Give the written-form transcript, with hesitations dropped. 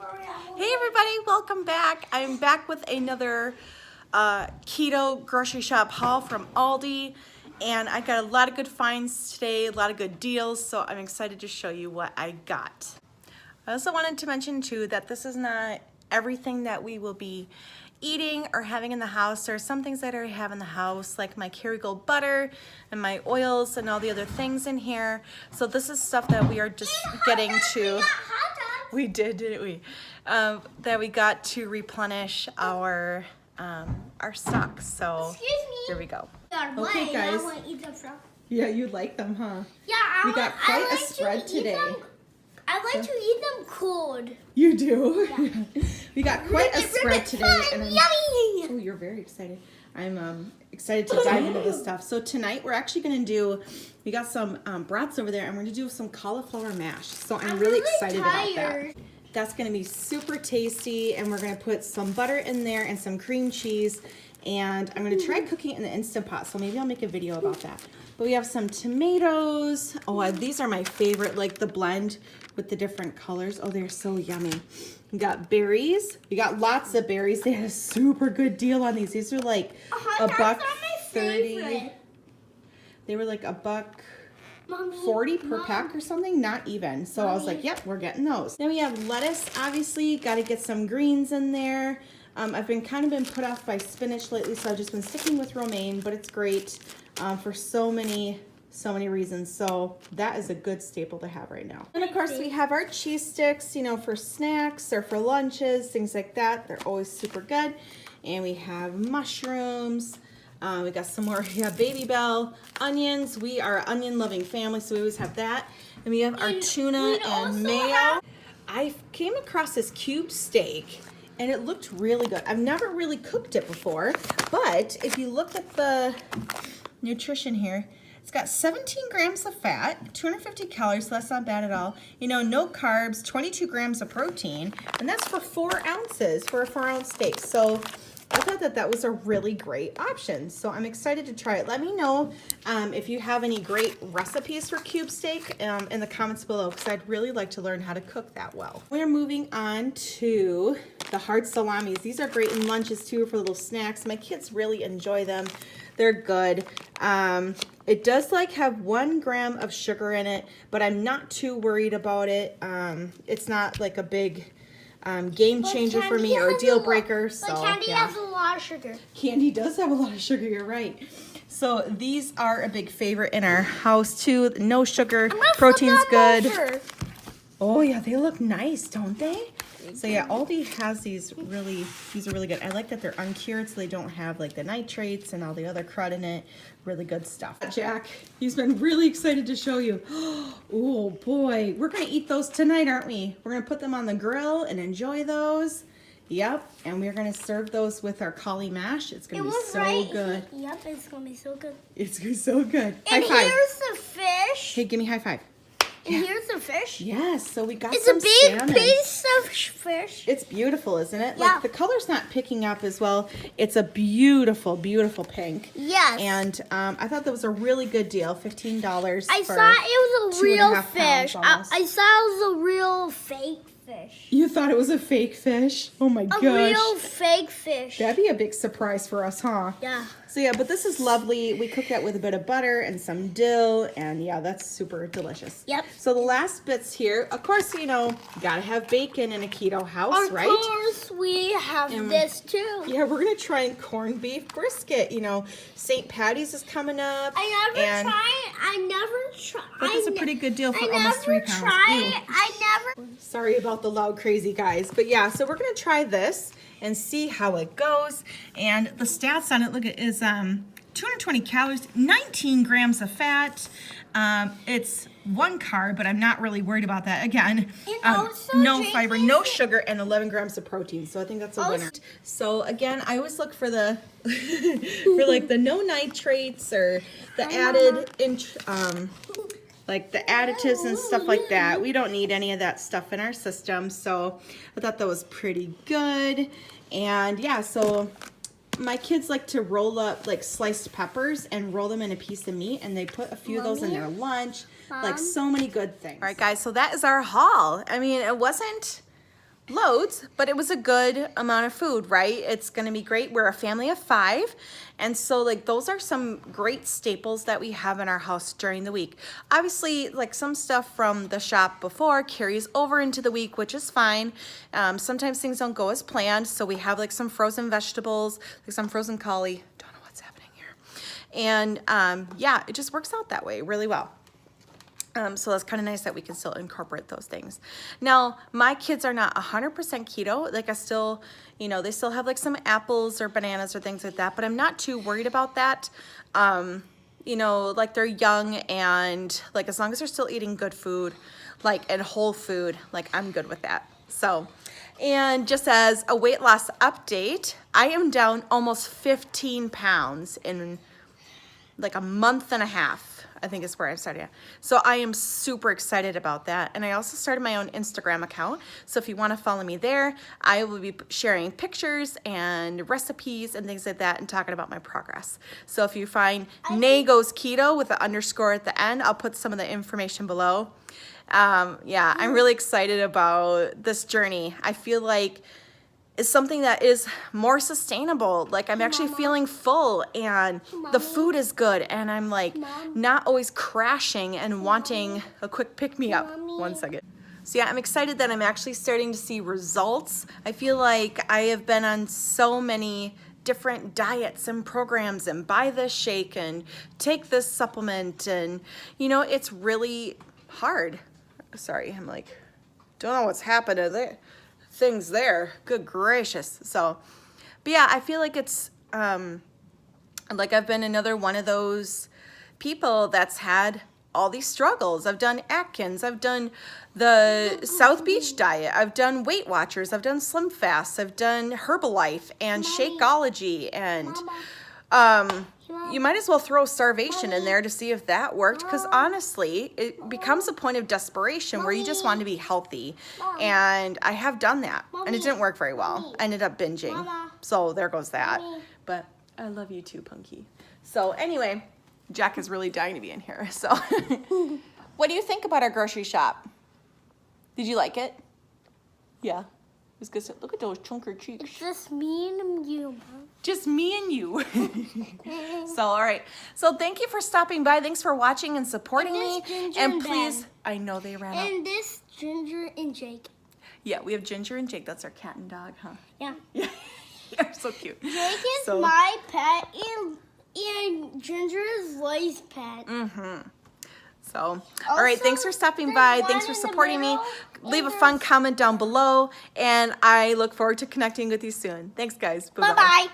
Hey everybody, welcome back. I'm back with another keto grocery shop haul from Aldi, and I got a lot of good finds today, a lot of good deals, so I'm excited to show you what I got. I also wanted to mention too that this is not everything that we will be eating or having in the house. There are some things that I have in the house, like my Kerrygold butter and my oils and all the other things in here. So this is stuff that we are just getting to. We did, didn't we? That we got to replenish our stocks. So excuse me. Here we go. Okay, guys. I want to eat them Yeah, you like them, huh? Yeah, we got quite a spread today. I like to eat them cold. You do? Yeah. We got quite a spread today. And yummy! Oh, you're very excited. I'm excited to dive into this stuff. So tonight we're actually going to do, we got some brats over there, and we're going to do some cauliflower mash. So I'm really excited about that. That's going to be super tasty, and we're going to put some butter in there and some cream cheese, and I'm going to try cooking it in the Instant Pot, so maybe I'll make a video about that. But we have some tomatoes. Oh, these are my favorite, like the blend with the different colors. Oh, they're so yummy. We got berries. We got lots of berries. They had a super good deal on these. These are like $1.30. They were like $1.40 per pack or something, not even. So I was like, yep, we're getting those. Then we have lettuce, obviously. Got to get some greens in there. I've been put off by spinach lately, so I've just been sticking with romaine, but it's great for so many reasons. So that is a good staple to have right now. And of course we have our cheese sticks, you know, for snacks or for lunches, things like that. They're always super good. And we have mushrooms. We got some more, Baby Bell, onions. We are an onion loving family, so we always have that. And we have our tuna and mayo. I came across this cube steak, and it looked really good. I've never really cooked it before, but if you look at the nutrition here, it's got 17 grams of fat, 250 calories, so that's not bad at all. You know, no carbs, 22 grams of protein, and that's for 4 ounces, for a 4-ounce steak. So I thought that was a really great option. So I'm excited to try it. Let me know if you have any great recipes for cube steak in the comments below, because I'd really like to learn how to cook that well. We're moving on to the hard salamis. These are great in lunches too, for little snacks. My kids really enjoy them. They're good. It does have 1 gram of sugar in it, but I'm not too worried about it. It's not like a big game changer for me or a deal breaker. But candy has a lot of sugar. Candy does have a lot of sugar, you're right. So these are a big favorite in our house too. No sugar, protein's good. Oh yeah, they look nice, don't they? So yeah, Aldi has these are really good. I like that they're uncured, so they don't have like the nitrates and all the other crud in it. Really good stuff. Jack, he's been really excited to show you. Oh boy, we're gonna eat those tonight, aren't we? We're gonna put them on the grill and enjoy those. Yep, and we're gonna serve those with our cauli mash. It's gonna be so good. Yep, it's gonna be so good. It's gonna be so good. And here's the fish. Hey, give me a high five. And here's the fish. Yes, so we got it's some a big salmon. piece of fish. It's beautiful, isn't it? Yeah. Like the color's not picking up as well. It's a beautiful, beautiful pink. Yes. And I thought that was a really good deal, $15. I thought it was a real fish. I thought it was a real fake fish. You thought it was a fake fish? Oh my gosh. A real fake fish. That'd be a big surprise for us, huh? Yeah. So yeah, but this is lovely. We cook that with a bit of butter and some dill, and yeah, that's super delicious. Yep. So the last bits here, of course, you know, gotta have bacon in a keto house, right? Of course, we have this too. Yeah, we're gonna try corned beef brisket. You know, St. Patty's is coming up. I never tried. But it's a pretty good deal for almost 3 pounds. I never. Sorry about the loud, crazy guys, but yeah. So we're gonna try this and see how it goes. And the stats on it, look, is 220 calories, 19 grams of fat. It's 1 carb, but I'm not really worried about that. Again, no fiber, no sugar, and 11 grams of protein. So I think that's a winner. So again, I always look for the for like the no nitrates or the added like the additives and stuff like that. We don't need any of that stuff in our system. So I thought that was pretty good. And yeah, so my kids like to roll up like sliced peppers and roll them in a piece of meat, and they put a few of those in their lunch. Like so many good things. All right, guys, so that is our haul. I mean, it wasn't loads, but it was a good amount of food, right? It's gonna be great. We're a family of 5, and so like those are some great staples that we have in our house during the week. Obviously, like some stuff from the shop before carries over into the week, which is fine. Sometimes things don't go as planned, so we have like some frozen vegetables, like some frozen cauli. Don't know what's happening here. And yeah, it just works out that way really well. So that's kind of nice that we can still incorporate those things. Now, my kids are not 100% keto. Like I still, you know, they still have like some apples or bananas or things like that, but I'm not too worried about that. You know, like they're young, and like as long as they're still eating good food, like and whole food, like I'm good with that. So, and just as a weight loss update, I am down almost 15 pounds in like a month and a half, I think is where I started at. So I am super excited about that. And I also started my own Instagram account. So if you want to follow me there, I will be sharing pictures and recipes and things like that and talking about my progress. So if you find Nago's Keto with the underscore at the end, I'll put some of the information below. Yeah, I'm really excited about this journey. I feel like is something that is more sustainable. Like I'm actually feeling full, and the food is good, and I'm like not always crashing and wanting a quick pick-me-up. One second. So yeah, I'm excited that I'm actually starting to see results. I feel like I have been on so many different diets and programs and buy this shake and take this supplement, and you know, it's really hard. Sorry, I'm like, don't know what's happening there. Things there, good gracious. So, but yeah, I feel like it's like I've been another one of those people that's had all these struggles. I've done Atkins, I've done the South Beach diet, I've done Weight Watchers, I've done Slim Fast, I've done Herbalife and Shakeology, and you might as well throw starvation in there to see if that worked, because honestly, it becomes a point of desperation where you just want to be healthy. And I have done that, and it didn't work very well. I ended up binging. So there goes that. But I love you too, Punky. So anyway, Jack is really dying to be in here. So what do you think about our grocery shop? Did you like it? Yeah. It was good. Look at those chunker cheeks. It's just me and you, Mom. Just me and you. So, all right. So, thank you for stopping by. Thanks for watching and supporting me. And please, I know they ran out. And this Ginger and Jake. Yeah, we have Ginger and Jake. That's our cat and dog, huh? Yeah. Yeah. They're so cute. Jake is my pet, and Ginger is Loy's pet. Mm-hmm. So, all right, thanks for stopping by. Thanks for supporting me. Leave a fun comment down below, and I look forward to connecting with you soon. Thanks, guys. Bye-bye. Bye-bye.